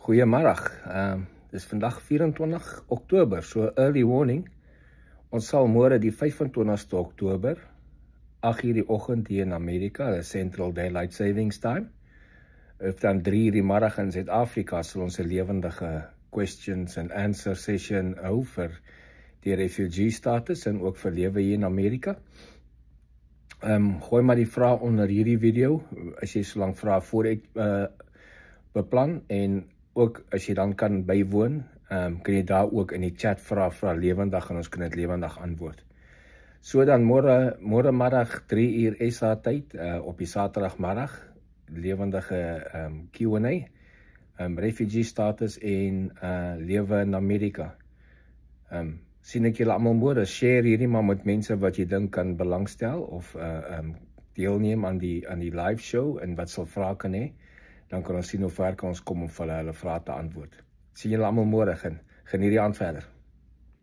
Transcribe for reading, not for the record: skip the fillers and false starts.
Goeiemiddag, dis vandag 24 Oktober, so early warning. Ons sal môre die 25ste Oktober, 8 uur die oggend hier in Amerika, die Central Daylight Savings Time. Of dan 3 uur die middag in Suid-Afrika sal ons 'n lewendige questions and answer session hou vir die refugee status en ook vir lewe hier in Amerika. Gooi maar die vraag onder hierdie video, as jy solank vrae voor ek beplan, en ook as jy dan kan bywoon, kan jy daar ook in die chat vra lewendig en ons kan dit lewendig antwoord. So dan môre middag 3 uur SA tyd, op die Saterdagmiddag, lewendige Q&A, refugee status en lewe in Amerika. Sien ek julle almal môre, share hierdie maar met mense wat jy dink kan belangstel of deelneem aan die live show en wat sal vrae kan hê. Dan kan ons sien hoe ver kan ons kom om vir hulle vrae te antwoord. Sien julle almal môre, geniet die aand verder.